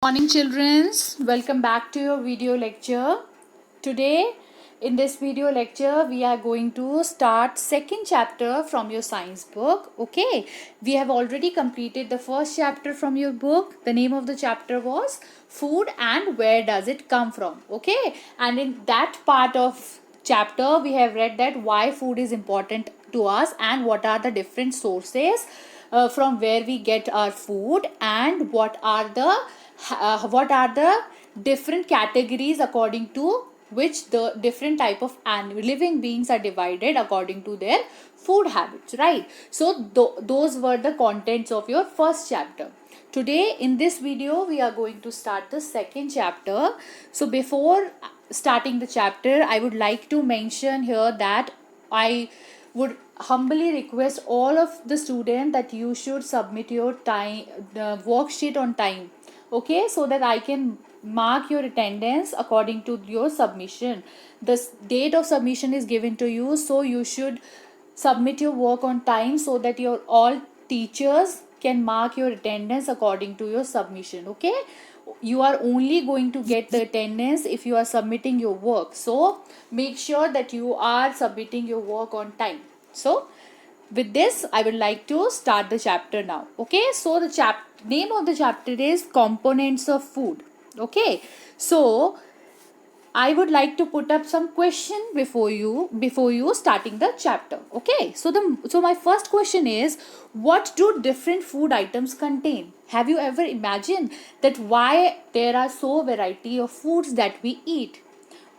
Morning childrens, welcome back to your video lecture. Today in this video lecture we are going to start second chapter from your science book. Okay, we have already completed the first chapter from your book. The name of the chapter was food and where does it come from. Okay, and in that part of chapter we have read that why food is important to us and what are the different sources from where we get our food, and what are the different categories according to which the different type of living beings are divided according to their food habits, right? So those were the contents of your first chapter. Today in this video we are going to start the second chapter. So before starting the chapter, I would like to mention here that I would humbly request all of the students that you should submit your time the worksheet on time, okay, so that I can mark your attendance according to your submission. The date of submission is given to you, so you should submit your work on time so that your all teachers can mark your attendance according to your submission. Okay, you are only going to get the attendance if you are submitting your work, so make sure that you are submitting your work on time. So with this I would like to start the chapter now. Okay, so the name of the chapter is components of food. Okay, so I would like to put up some question before you starting the chapter. Okay, so my first question is, what do different food items contain? Have you ever imagined that why there are so variety of foods that we eat?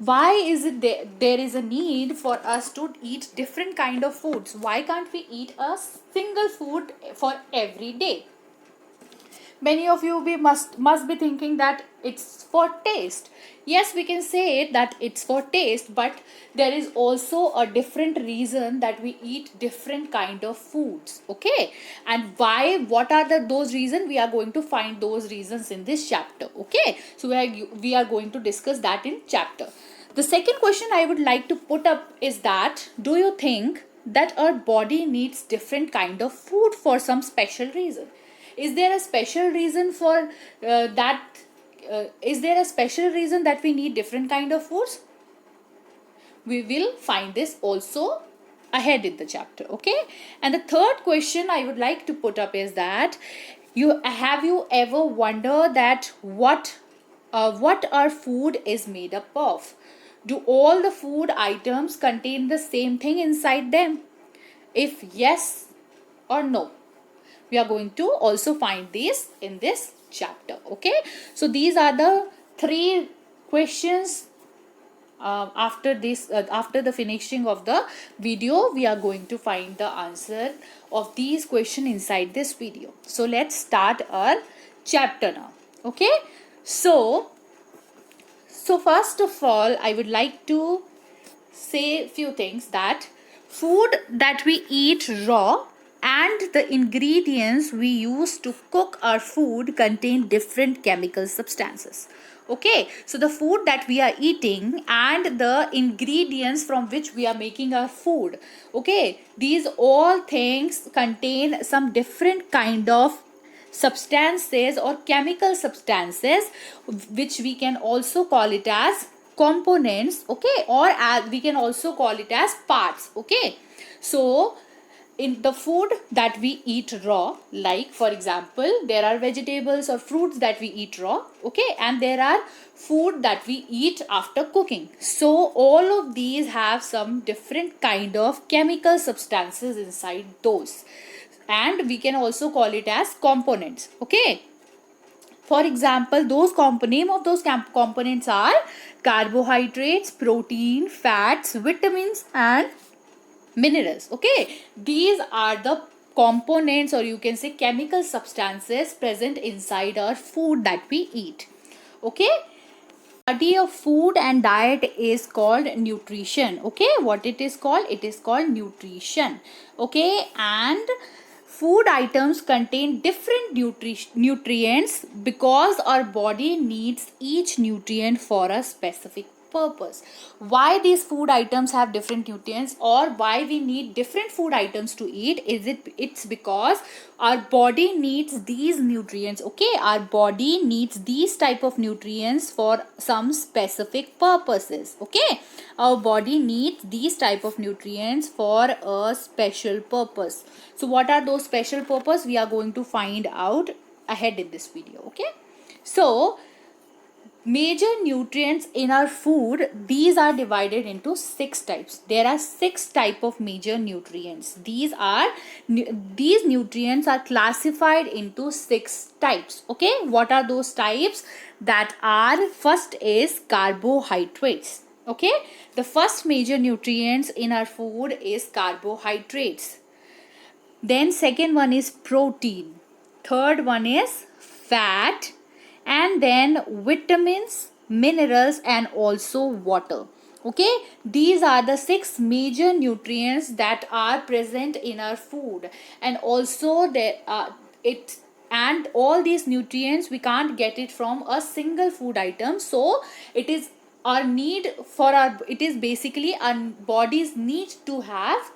Why is it there is a need for us to eat different kind of foods? Why can't we eat a single food for every day? Many of you must be thinking that it's for taste. Yes, we can say it that it's for taste, but there is also a different reason that we eat different kind of foods. Okay, and why, what are those reasons? We are going to find those reasons in this chapter. Okay, so we are going to discuss that in chapter. The second question I would like to put up is that, do you think that our body needs different kind of food for some special reason? Is there a special reason for that? Is there a special reason that we need different kind of foods? We will find this also ahead in the chapter. Okay, and the third question I would like to put up is that, you ever wondered that what our food is made up of? Do all the food items contain the same thing inside them? If yes or no, we are going to also find these in this chapter. Okay, so these are the three questions. After the finishing of the video, we are going to find the answer of these questions inside this video. So let's start our chapter now. Okay, so first of all I would like to say few things, that food that we eat raw and the ingredients we use to cook our food contain different chemical substances. Okay, so the food that we are eating and the ingredients from which we are making our food, okay, these all things contain some different kind of substances or chemical substances, which we can also call it as components. Okay, or as we can also call it as parts. Okay, so in the food that we eat raw, like for example there are vegetables or fruits that we eat raw, okay, and there are food that we eat after cooking. So all of these have some different kind of chemical substances inside those, and we can also call it as components. Okay, for example, name of those components are carbohydrates, protein, fats, vitamins, and minerals. Okay, these are the components, or you can say chemical substances present inside our food that we eat. Okay, study of food and diet is called nutrition. Okay, what it is called? It is called nutrition. Okay, and food items contain different nutrients because our body needs each nutrient for a specific purpose. Why these food items have different nutrients, or why we need different food items to eat, it's because our body needs these nutrients. Okay, our body needs these type of nutrients for some specific purposes. Okay, our body needs these type of nutrients for a special purpose. So what are those special purpose? We are going to find out ahead in this video. Okay, so major nutrients in our food, these are divided into 6 types. There are 6 type of major nutrients. These nutrients are classified into 6 types. Okay, what are those types? That are, first is carbohydrates. Okay, the first major nutrients in our food is carbohydrates. Then second one is protein, third one is fat, and then vitamins, minerals, and also water. Okay, these are the 6 major nutrients that are present in our food. And also there it and all these nutrients we can't get it from a single food item. So it is our need for our, it is basically our bodies need to have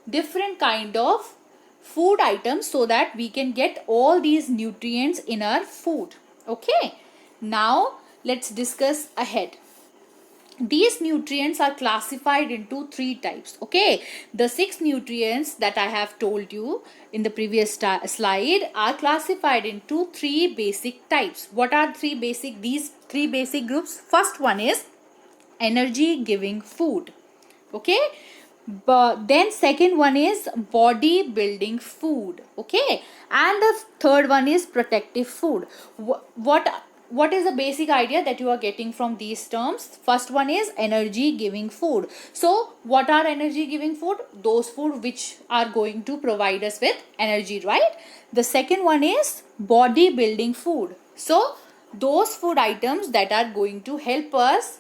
different kind of food items so that we can get all these nutrients in our food. Okay, now let's discuss ahead. These nutrients are classified into 3 types. Okay, the 6 nutrients that I have told you in the previous slide are classified into 3 basic types. What are these 3 basic groups? First one is energy giving food. Okay, but then second one is body building food. Okay, and the third one is protective food. What is the basic idea that you are getting from these terms? First one is energy giving food. So what are energy giving food? Those food which are going to provide us with energy, right? The second one is body building food. So those food items that are going to help us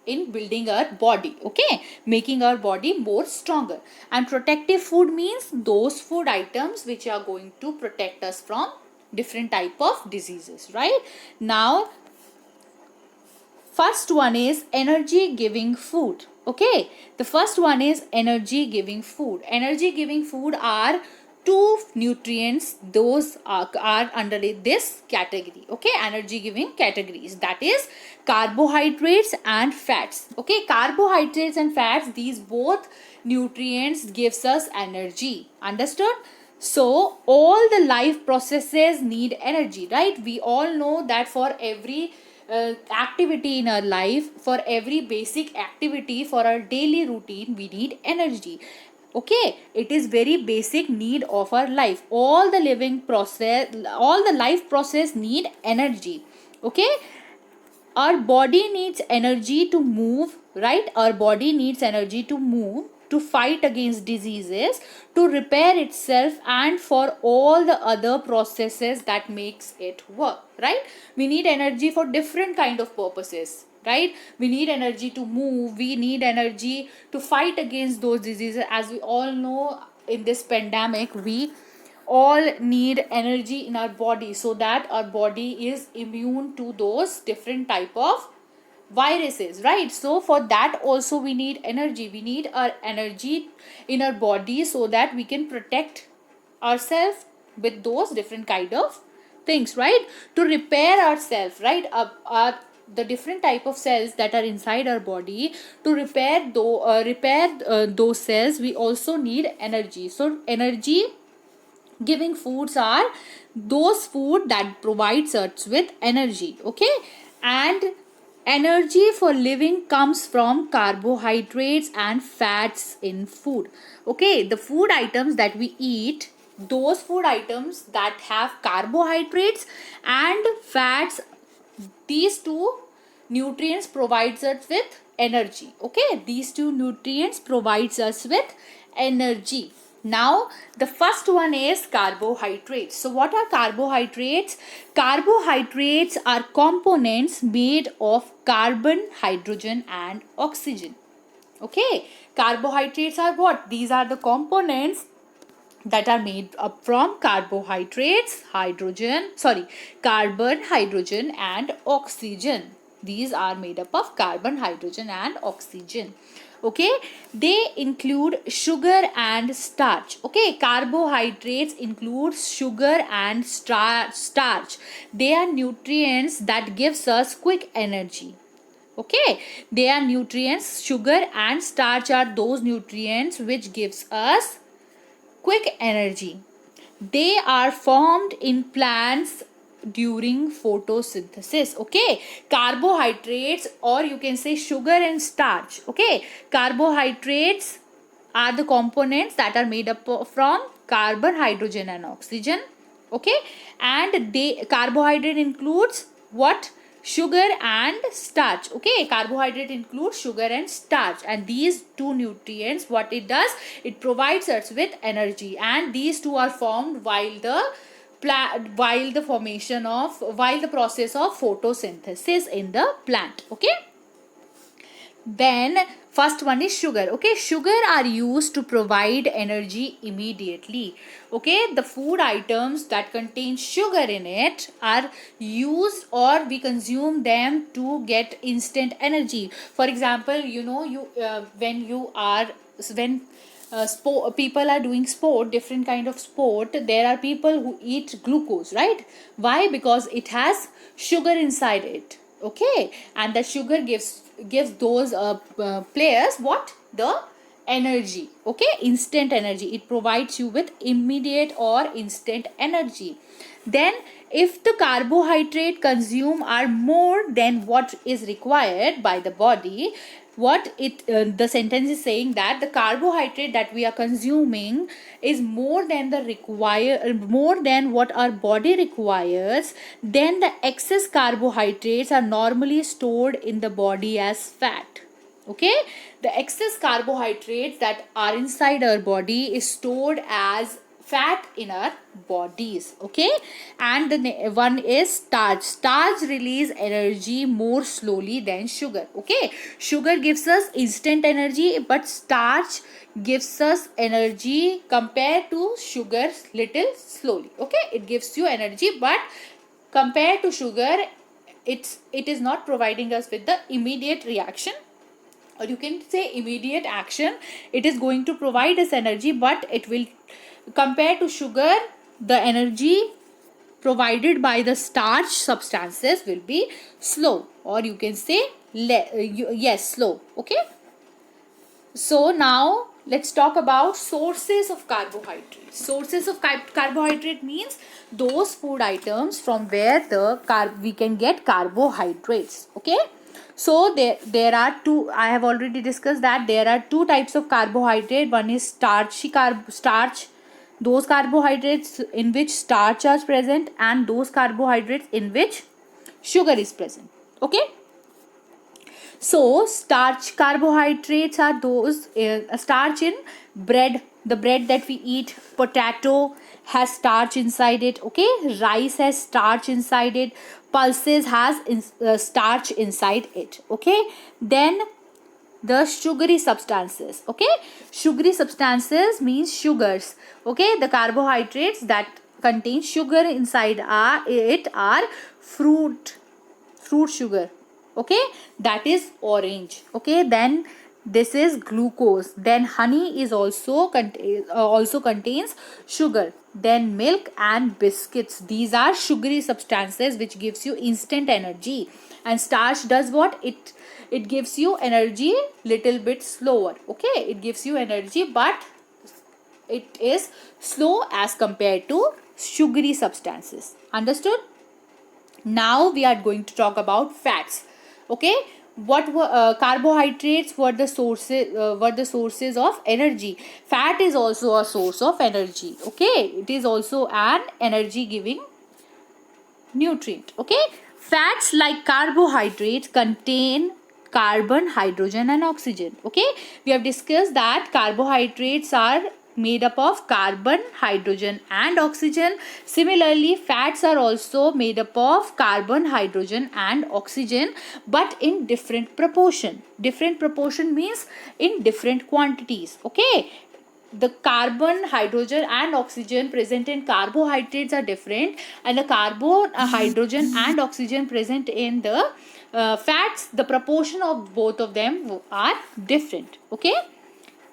in building our body. Okay, making our body more stronger. And protective food means those food items which are going to protect us from different type of diseases. Right, now first one is energy giving food. Okay, the first one is energy giving food. Energy giving food are 2 nutrients, those are under this category. Okay, energy giving categories, that is carbohydrates and fats. Okay, carbohydrates and fats, these both nutrients gives us energy. Understood? So all the life processes need energy, right? We all know that for every activity in our life, for every basic activity, for our daily routine, we need energy. Okay, it is very basic need of our life. All the life process need energy. Okay, our body needs energy to move, right? Our body needs energy to move, to fight against diseases, to repair itself, and for all the other processes that makes it work, right? We need energy for different kind of purposes, right? We need energy to move, we need energy to fight against those diseases. As we all know, in this pandemic, we all need energy in our body so that our body is immune to those different type of viruses, right? So for that also we need energy. We need our energy in our body so that we can protect ourselves with those different kind of things, right? To repair ourselves, right? The different type of cells that are inside our body, to repair those cells, we also need energy. So energy giving foods are those food that provides us with energy. Okay, and energy for living comes from carbohydrates and fats in food. Okay, the food items that we eat, those food items that have carbohydrates and fats, these 2 nutrients provides us with energy. Okay, these 2 nutrients provides us with energy. Now the first one is carbohydrates. So what are carbohydrates? Carbohydrates are components made of carbon, hydrogen, and oxygen. Okay, carbohydrates are what? These are the components that are made up from carbon, hydrogen, and oxygen. These are made up of carbon, hydrogen and oxygen. Okay, they include sugar and starch. Okay, carbohydrates include sugar and starch. They are nutrients that gives us quick energy. Okay, they are nutrients. Sugar and starch are those nutrients which gives us quick energy. They are formed in plants during photosynthesis. Okay, carbohydrates, or you can say sugar and starch. Okay, carbohydrates are the components that are made up from carbon, hydrogen and oxygen. Okay, and they carbohydrate includes what? Sugar and starch. Okay, carbohydrate includes sugar and starch, and these two nutrients, what it does, it provides us with energy, and these two are formed while the while the process of photosynthesis in the plant. Okay, then first one is sugar. Okay, sugar are used to provide energy immediately. Okay, the food items that contain sugar in it are used, or we consume them to get instant energy. For example, you when you are when people are doing sport, different kind of sport, there are people who eat glucose, right? Why? Because it has sugar inside it. Okay, and the sugar gives those players what? The energy. Okay, instant energy. It provides you with immediate or instant energy. Then if the carbohydrate consumed are more than what is required by the body, what it the sentence is saying that the carbohydrate that we are consuming is more than the more than what our body requires, then the excess carbohydrates are normally stored in the body as fat. Okay, the excess carbohydrates that are inside our body is stored as fat in our bodies. Okay, and the one is starch release energy more slowly than sugar. Okay, sugar gives us instant energy, but starch gives us energy compared to sugar little slowly. Okay, it gives you energy, but compared to sugar, it is not providing us with the immediate reaction, or you can say immediate action. It is going to provide us energy, but it will, compared to sugar, the energy provided by the starch substances will be slow, or you can say yes, slow. Okay, so now let's talk about sources of carbohydrate. Sources of carbohydrate means those food items from where we can get carbohydrates. Okay, so there are two. I have already discussed that there are two types of carbohydrate. One is starch, those carbohydrates in which starch is present, and those carbohydrates in which sugar is present. Okay, so starch carbohydrates are those starch in bread, the bread that we eat. Potato has starch inside it. Okay, rice has starch inside it. Pulses has starch inside it. Okay, then the sugary substances. Okay, sugary substances means sugars. Okay, the carbohydrates that contain sugar inside are fruit sugar. Okay, that is orange. Okay, then this is glucose. Then honey is also contains sugar. Then milk and biscuits, these are sugary substances which gives you instant energy. And starch does what? It gives you energy little bit slower. Okay, it gives you energy, but it is slow as compared to sugary substances. Understood? Now we are going to talk about fats. Okay, what were carbohydrates were the sources of energy. Fat is also a source of energy. Okay, it is also an energy giving nutrient. Okay, fats like carbohydrates contain carbon, hydrogen and oxygen. Okay, we have discussed that carbohydrates are made up of carbon, hydrogen and oxygen. Similarly, fats are also made up of carbon, hydrogen and oxygen, but in different proportion. Different proportion means in different quantities. Okay, the carbon, hydrogen and oxygen present in carbohydrates are different, and the carbon, hydrogen and oxygen present in the fats, the proportion of both of them are different. Okay.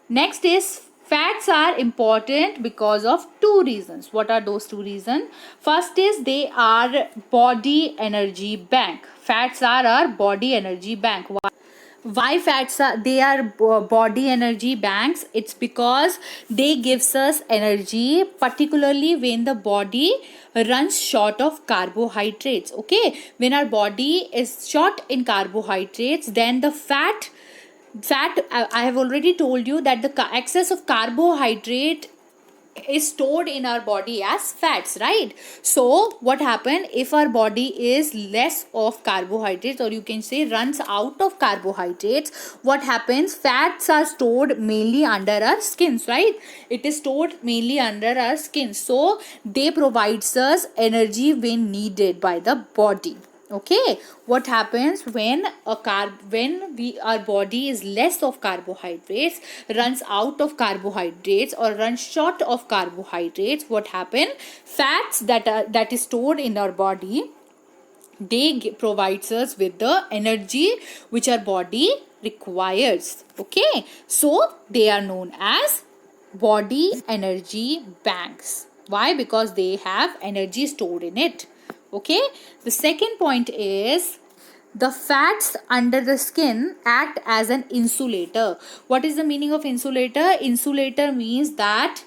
Next is fats are important because of two reasons. What are those two reasons? First is they are body energy bank. Fats are our body energy bank. Why fats are, they are body energy banks? It's because they gives us energy, particularly when the body runs short of carbohydrates. Okay, when our body is short in carbohydrates, then the fat, I have already told you that the excess of carbohydrate is stored in our body as fats, right? So what happen if our body is less of carbohydrates, or you can say runs out of carbohydrates? What happens? Fats are stored mainly under our skins, right? It is stored mainly under our skin, so they provides us energy when needed by the body. Okay, what happens when our body is less of carbohydrates, runs out of carbohydrates or runs short of carbohydrates? What happen? Fats that is stored in our body, they provides us with the energy which our body requires. Okay, so they are known as body energy banks. Why? Because they have energy stored in it. Okay, the second point is the fats under the skin act as an insulator. What is the meaning of insulator? Insulator means that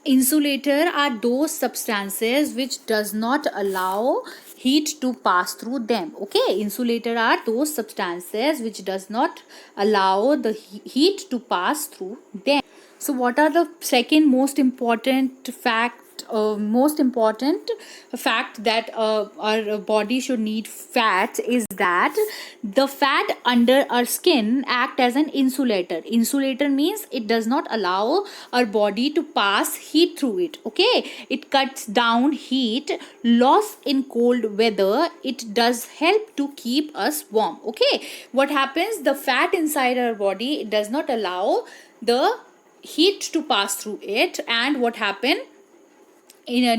insulator are those substances which does not allow heat to pass through them. Okay, insulator are those substances which does not allow the heat to pass through them. So what are the second most important fact that our body should need fats is that the fat under our skin act as an insulator. Insulator means it does not allow our body to pass heat through it. Okay, it cuts down heat loss in cold weather. It does help to keep us warm. Okay, what happens? The fat inside our body, it does not allow the heat to pass through it, and what happen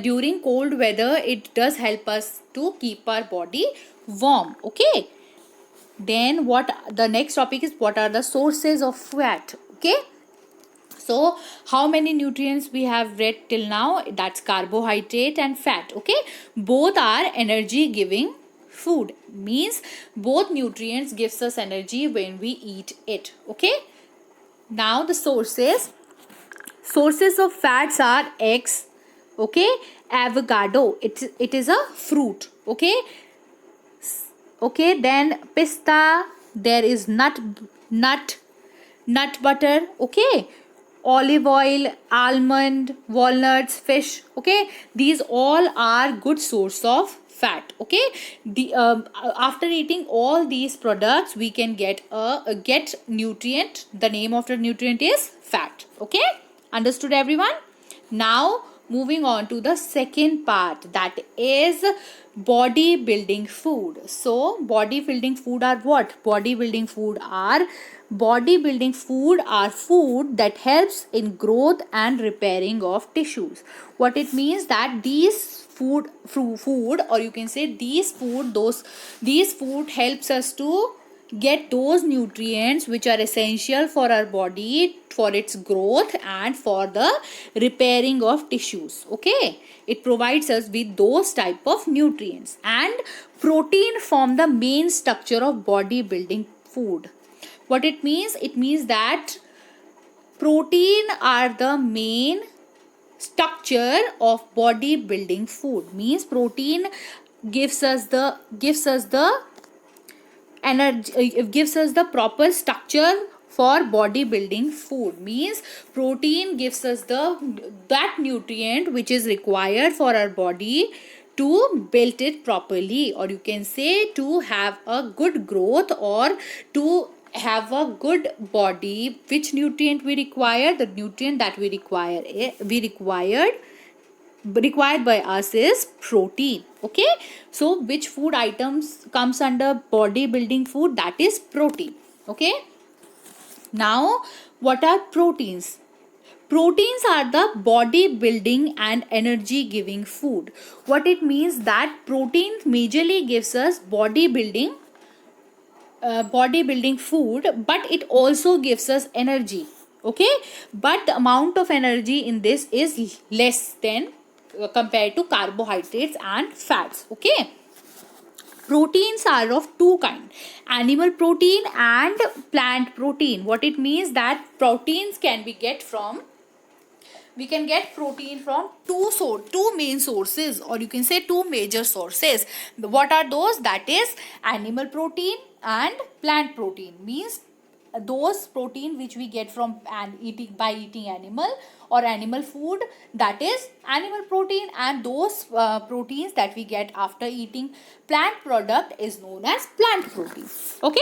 during cold weather, it does help us to keep our body warm. Okay, then what the next topic is, what are the sources of fat? Okay, so how many nutrients we have read till now? That's carbohydrate and fat. Okay, both are energy giving food, means both nutrients gives us energy when we eat it. Okay, now the sources of fats are eggs. Okay, avocado, it is a fruit. Okay, okay, then pista, there is nut butter. Okay, olive oil, almond, walnuts, fish. Okay, these all are good source of fat. Okay, the after eating all these products, we can get get nutrient. The name of the nutrient is fat. Okay, understood everyone? Now moving on to the second part, that is bodybuilding food. So bodybuilding food are what? Bodybuilding food are food that helps in growth and repairing of tissues. What it means, that these food or you can say these food helps us to get those nutrients which are essential for our body, for its growth and for the repairing of tissues. Okay, it provides us with those type of nutrients. And protein form the main structure of bodybuilding food. What it means? It means that protein are the main structure of bodybuilding food. Means protein gives us the energy, it gives us the proper structure for bodybuilding food. Means protein gives us that nutrient which is required for our body to build it properly, or you can say to have a good growth or to have a good body. Which nutrient we require? The nutrient that we required by us is protein. Okay, so which food items comes under bodybuilding food? That is protein. Okay, now what are proteins? Proteins are the body building and energy giving food. What it means that protein majorly gives us bodybuilding food, but it also gives us energy. Okay, but the amount of energy in this is less than compared to carbohydrates and fats. Okay, proteins are of two kind, animal protein and plant protein. What it means that proteins can be get from we can get protein from two main sources, or you can say two major sources. What are those? That is animal protein and plant protein. Means those protein which we get from eating animal or animal food, that is animal protein, and those proteins that we get after eating plant product is known as plant protein. Okay,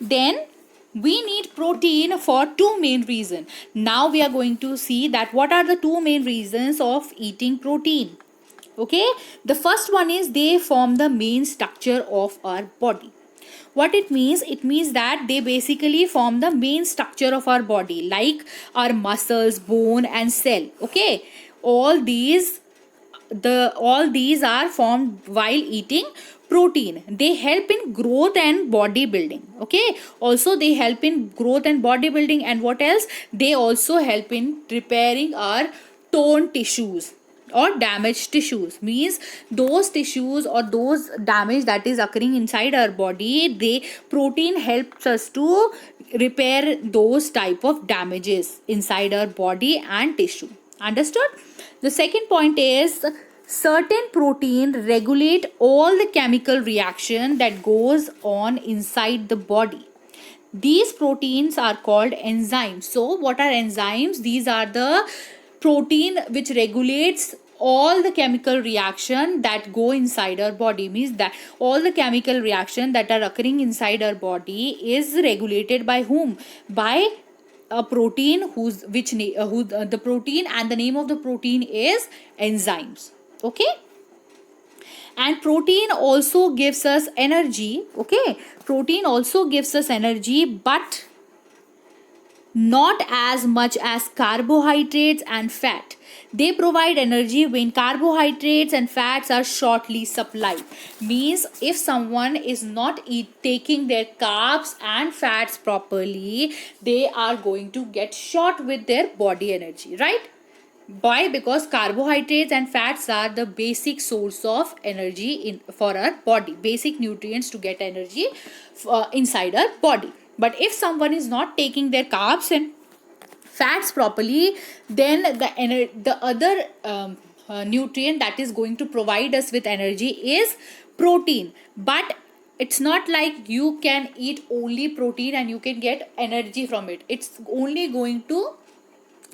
then we need protein for two main reasons. Now we are going to see that what are the two main reasons of eating protein. Okay, the first one is they form the main structure of our body. What it means that they basically form the main structure of our body, like our muscles, bone and cell. Okay, all these are formed while eating protein. They help in growth and bodybuilding. Okay, also they help in growth and bodybuilding, and what else, they also help in repairing our torn tissues or damaged tissues. Means those tissues or those damage that is occurring inside our body, the protein helps us to repair those type of damages inside our body and tissue. Understood? The second point is certain protein regulate all the chemical reaction that goes on inside the body. These proteins are called enzymes. So what are enzymes? These are the protein which regulates all the chemical reaction that go inside our body. Means that all the chemical reaction that are occurring inside our body is regulated by whom? By a protein the protein, and the name of the protein is enzymes. Okay, and protein also gives us energy. Okay, protein also gives us energy, but not as much as carbohydrates and fat. They provide energy when carbohydrates and fats are shortly supplied. Means if someone is not taking their carbs and fats properly, they are going to get short with their body energy, right? Why? Because carbohydrates and fats are the basic source of energy for our body, basic nutrients to get energy inside our body. But if someone is not taking their carbs and fats properly, then the other nutrient that is going to provide us with energy is protein. But it's not like you can eat only protein and you can get energy from it. It's only going to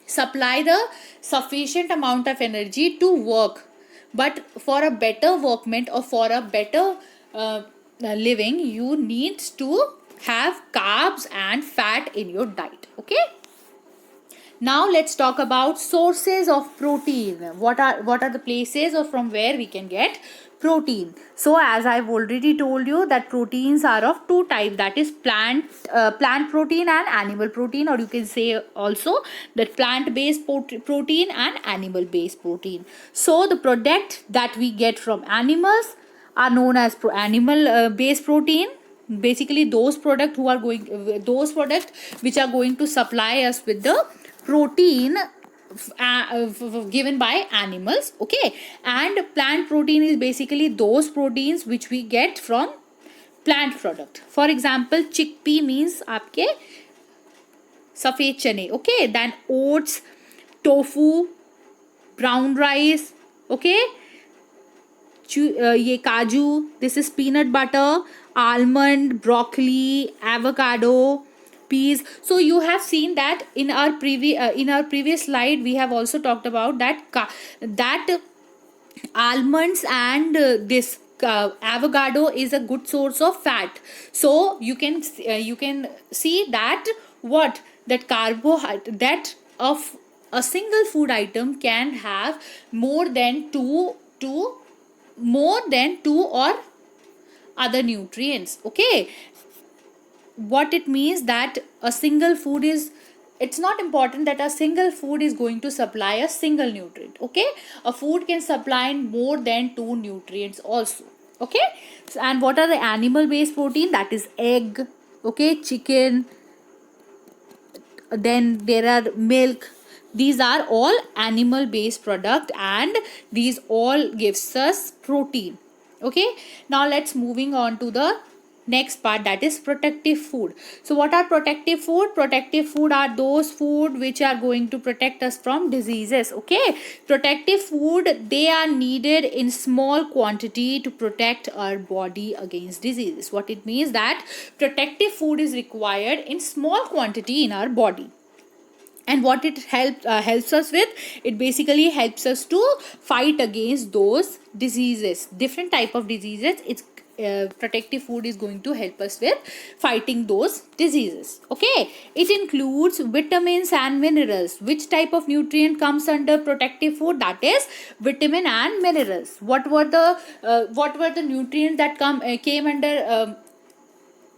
supply the sufficient amount of energy to work, but for a better workment or for a better living, you need to have carbs and fat in your diet. Okay, now let's talk about sources of protein. What are the places or from where we can get protein? So as I've already told you that proteins are of two types, that is plant protein and animal protein, or you can say also that plant based protein and animal based protein. So the product that we get from animals are known as animal based protein. Basically those products which are going to supply us with the protein given by animals. Okay, and plant protein is basically those proteins which we get from plant product. For example, chickpea means आपके सफेद चने. Okay, then oats, tofu, brown rice. Okay, ये काजू, this is peanut butter, almond, broccoli, avocado, peas. So you have seen that in our previous slide we have also talked about that almonds and this avocado is a good source of fat. So you can see that what that carbohydrate that of a single food item can have more than two or other nutrients. Okay, what it means that a single food is it's not important that a single food is going to supply a single nutrient. Okay, a food can supply more than 2 nutrients also. Okay, so, and what are the animal based protein? That is egg, okay, chicken, then there are milk. These are all animal based product, and these all gives us protein. Okay, now let's moving on to the next part, that is protective food. So what are protective food? Protective food are those food which are going to protect us from diseases. Okay, protective food, they are needed in small quantity to protect our body against diseases. What it means that protective food is required in small quantity in our body. And what it helps us with, it basically helps us to fight against those diseases, different type of diseases. It's protective food is going to help us with fighting those diseases. Okay, it includes vitamins and minerals. Which type of nutrient comes under protective food? That is vitamin and minerals. What were the nutrients that came under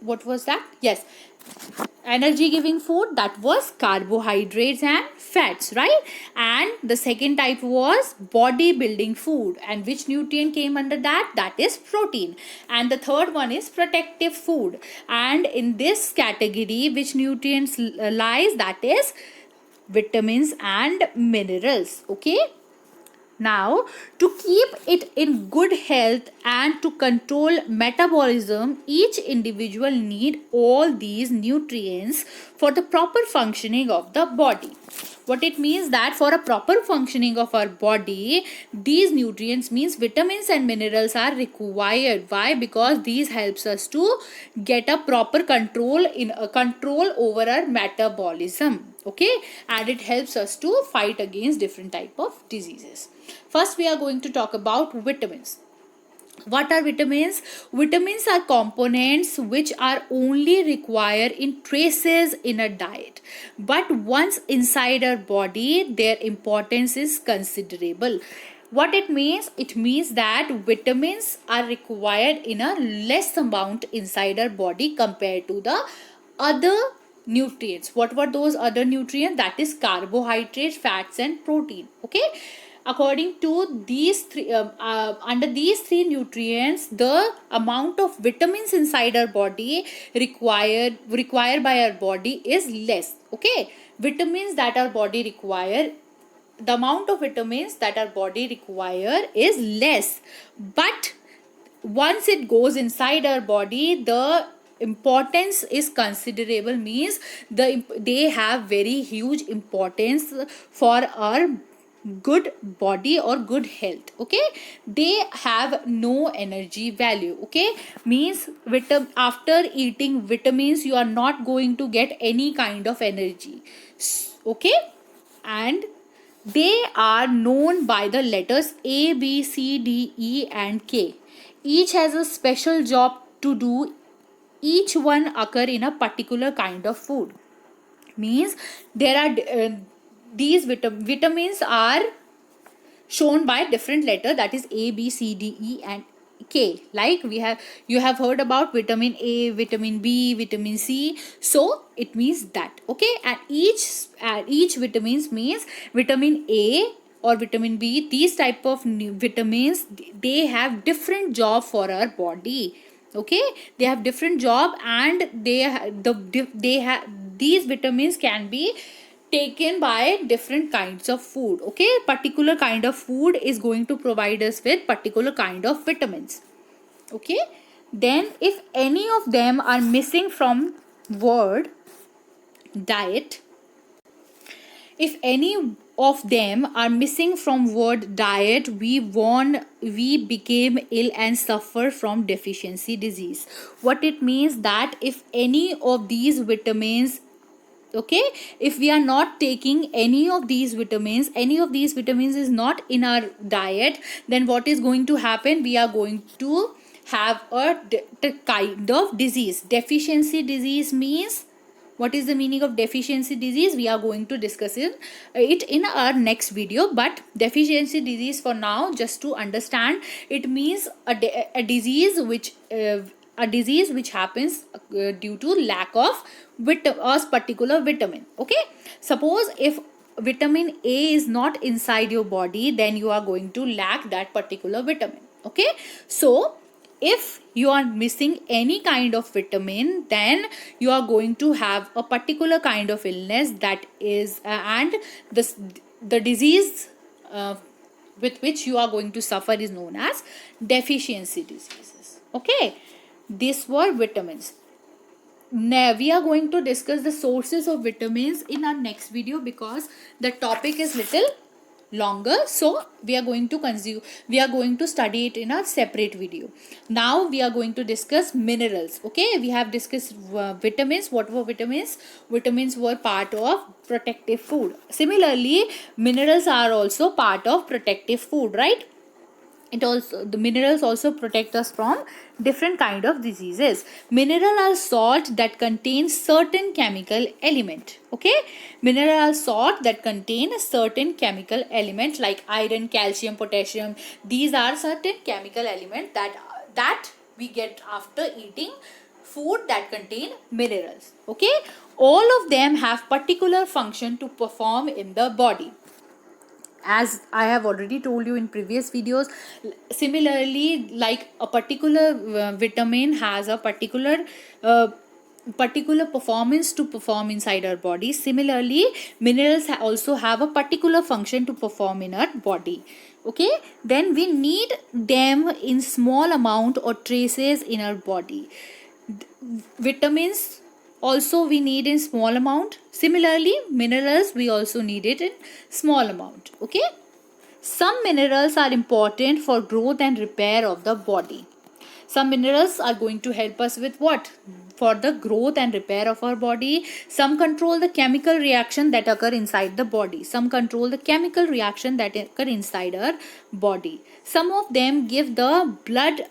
what was that? Yes, energy giving food, that was carbohydrates and fats, right? And the second type was body building food, and which nutrient came under that? That is protein. And the third one is protective food, and in this category which nutrients lies? That is vitamins and minerals. Okay, now, to keep it in good health and to control metabolism, each individual need all these nutrients for the proper functioning of the body. What it means that for a proper functioning of our body, these nutrients means vitamins and minerals are required. Why? Because these helps us to get a proper control in a control over our metabolism. Okay, and it helps us to fight against different type of diseases. First, we are going to talk about vitamins. What are vitamins? Vitamins are components which are only required in traces in a diet, but once inside our body, their importance is considerable. What it means? It means that vitamins are required in a less amount inside our body compared to the other nutrients. What were those other nutrients? That is carbohydrates, fats and protein. Okay, according to these three under these three nutrients, the amount of vitamins inside our body required by our body is less. Okay, vitamins that our body require, the amount of vitamins that our body require is less, but once it goes inside our body, the importance is considerable, means they have very huge importance for our good body or good health. Okay, they have no energy value. Okay, means after eating vitamins, you are not going to get any kind of energy. Okay, and they are known by the letters A, B, C, D, E and K. Each has a special job to do. Each one occur in a particular kind of food. Means there are these vitamins are shown by different letter, that is A, B, C, D, E and K. Like you have heard about vitamin A, vitamin B, vitamin C. So it means that. Okay, and each vitamins means vitamin A or vitamin B. These type of vitamins, they have different job for our body. Okay, they have different job, and they have these vitamins can be taken by different kinds of food. Okay, particular kind of food is going to provide us with particular kind of vitamins. Okay, then if any of them are missing from word diet, if any of them are missing from word diet, we became ill and suffer from deficiency disease. What it means that if any of these vitamins, okay, if we are not taking any of these vitamins is not in our diet, then what is going to happen? We are going to have a kind of disease. Deficiency disease means, what is the meaning of deficiency disease? We are going to discuss it in our next video. But deficiency disease, for now, just to understand, it means a disease which a disease which happens due to lack of a particular vitamin. Okay, suppose if vitamin A is not inside your body, then you are going to lack that particular vitamin. Okay, so if you are missing any kind of vitamin, then you are going to have a particular kind of illness, that is and this the disease with which you are going to suffer is known as deficiency diseases. Okay, these were vitamins. Now we are going to discuss the sources of vitamins in our next video, because the topic is little longer, so we are going to study it in a separate video. Now we are going to discuss minerals. Okay, we have discussed vitamins. What were vitamins? Vitamins were part of protective food. Similarly, minerals are also part of protective food, right? The minerals also protect us from different kind of diseases. Mineral are salt that contain certain chemical element. Okay, mineral are salt that contain a certain chemical element like iron, calcium, potassium. These are certain chemical element that we get after eating food that contain minerals. Okay, all of them have particular function to perform in the body, as I have already told you in previous videos. Similarly, like a particular vitamin has a particular performance to perform inside our body. Similarly, minerals also have a particular function to perform in our body. Okay, then we need them in small amount or traces in our body. Vitamins also we need in small amount. Similarly, minerals we also need it in small amount. Okay, some minerals are important for growth and repair of the body. Some minerals are going to help us with what? For the growth and repair of our body. Some control the chemical reaction that occur inside the body. Some control the chemical reaction that occur inside our body. Some of them give the blood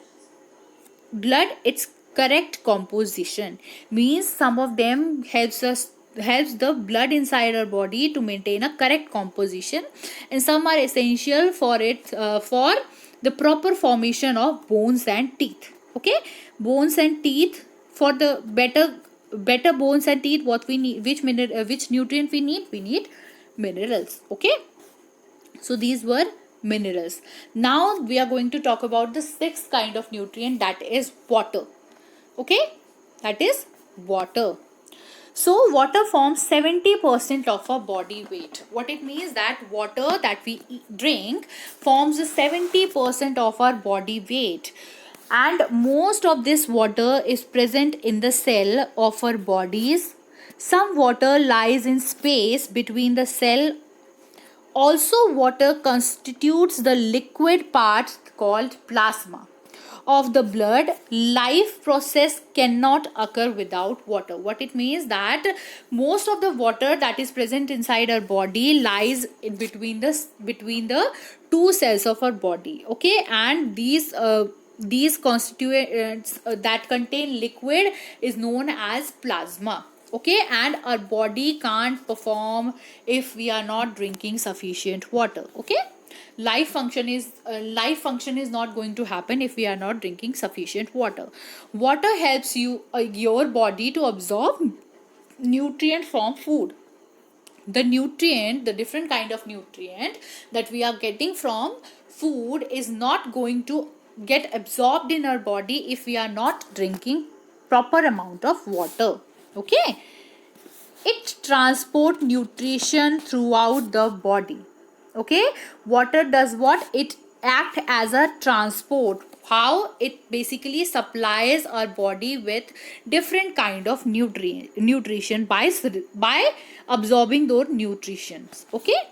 its correct composition. Means some of them helps the blood inside our body to maintain a correct composition, and some are essential for the proper formation of bones and teeth. Okay, bones and teeth, for the better bones and teeth, what we need, which nutrient we need minerals. Okay, so these were minerals. Now we are going to talk about the sixth kind of nutrient, that is water. Okay, that is water. So water forms 70% of our body weight. What it means, that water that we drink forms 70% of our body weight, and most of this water is present in the cell of our bodies. Some water lies in space between the cell. Also, water constitutes the liquid part called plasma of the blood. Life process cannot occur without water. What it means, that most of the water that is present inside our body lies in between the two cells of our body. Okay, and these constituents that contain liquid is known as plasma. Okay, and our body can't perform if we are not drinking sufficient water. Okay, life function is not going to happen if we are not drinking sufficient water. Water helps your body to absorb nutrient from food. The different kind of nutrient that we are getting from food is not going to get absorbed in our body if we are not drinking proper amount of water. Okay, it transport nutrition throughout the body. Okay, water does what? It act as a transport. How? It basically supplies our body with different kind of nutrition by absorbing those nutritions. Okay,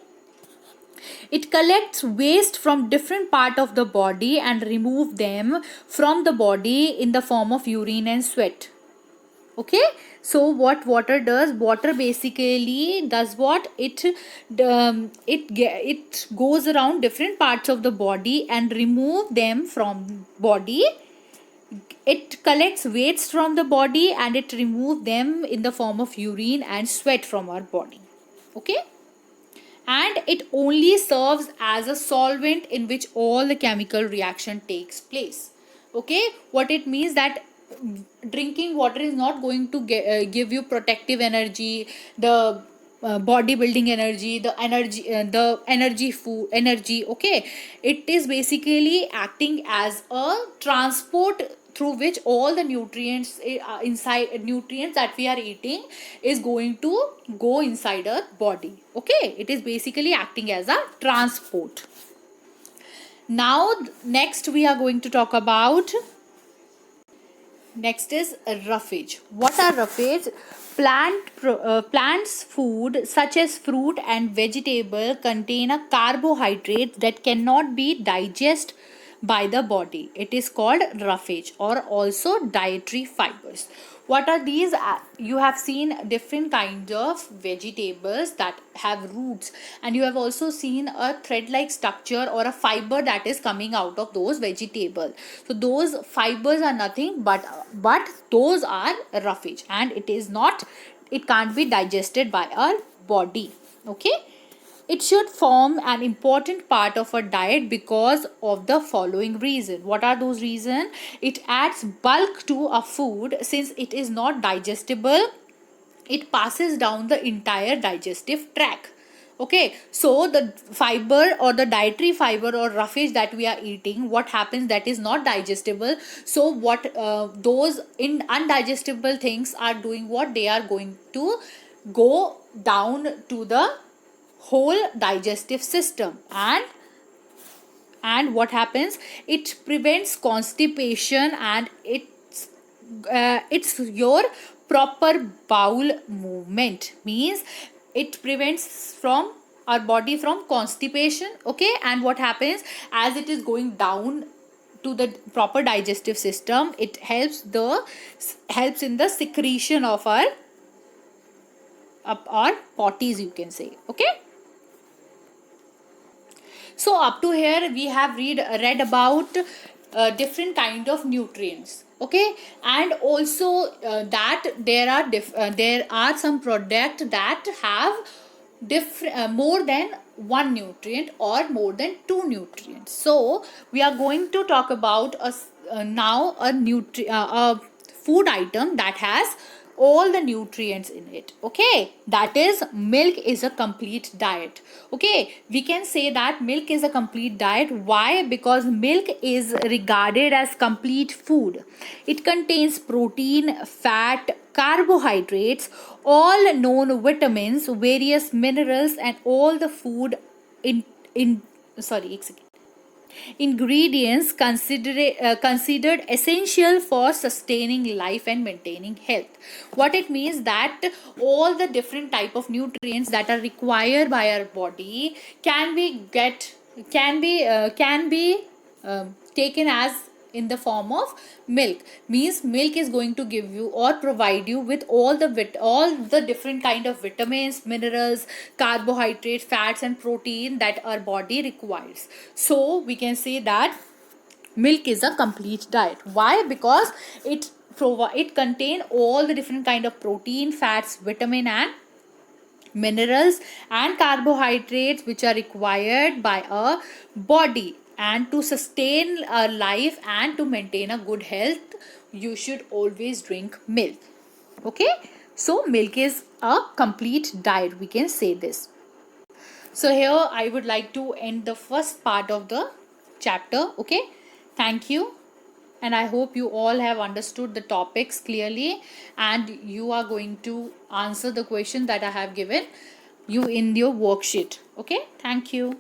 it collects waste from different part of the body and remove them from the body in the form of urine and sweat. Okay, so what water does? Water basically does what? It goes around different parts of the body and remove them from body. It collects waste from the body and it remove them in the form of urine and sweat from our body. Okay, and it only serves as a solvent in which all the chemical reaction takes place. Okay, what it means, that drinking water is not going to give you protective energy, the bodybuilding energy, the energy food energy. Okay, it is basically acting as a transport through which all the nutrients inside nutrients that we are eating is going to go inside our body. Okay, it is basically acting as a transport. Now next we are going to talk about, next is roughage. What are roughage? Plants food such as fruit and vegetable contain a carbohydrate that cannot be digested by the body. It is called roughage, or also dietary fibers. What are these? You have seen different kinds of vegetables that have roots, and you have also seen a thread like structure or a fiber that is coming out of those vegetables. So those fibers are nothing but those are roughage, and it can't be digested by our body. Okay, it should form an important part of a diet because of the following reason. What are those reasons? It adds bulk to a food. Since it is not digestible, it passes down the entire digestive tract. Okay, so the fiber or the dietary fiber or roughage that we are eating, what happens, that is not digestible. So what those in undigestible things are doing, what they are going to go down to the whole digestive system, and what happens, it prevents constipation, and it's your proper bowel movement, means it prevents from our body from constipation. Okay, and what happens, as it is going down to the proper digestive system, it helps in the secretion of our potties, you can say. Okay, so up to here we have read about different kind of nutrients. Okay, and also that there are some product that have different more than one nutrient or more than two nutrients. So we are going to talk about now a food item that has all the nutrients in it. Okay, that is, milk is a complete diet. Okay, we can say that milk is a complete diet. Why? Because milk is regarded as complete food. It contains protein, fat, carbohydrates, all known vitamins, various minerals, and all the food in sorry, ingredients considered essential for sustaining life and maintaining health. What it means, that all the different type of nutrients that are required by our body can be taken as in the form of milk. Means milk is going to give you or provide you with all the different kind of vitamins, minerals, carbohydrates, fats, and protein that our body requires. So we can say that milk is a complete diet. Why? Because it contain all the different kind of protein, fats, vitamin, and minerals and carbohydrates which are required by a body. And to sustain a life and to maintain a good health, you should always drink milk. Okay, so milk is a complete diet, we can say this. So here I would like to end the first part of the chapter. Okay, thank you, and I hope you all have understood the topics clearly, and you are going to answer the question that I have given you in your worksheet. Okay, thank you.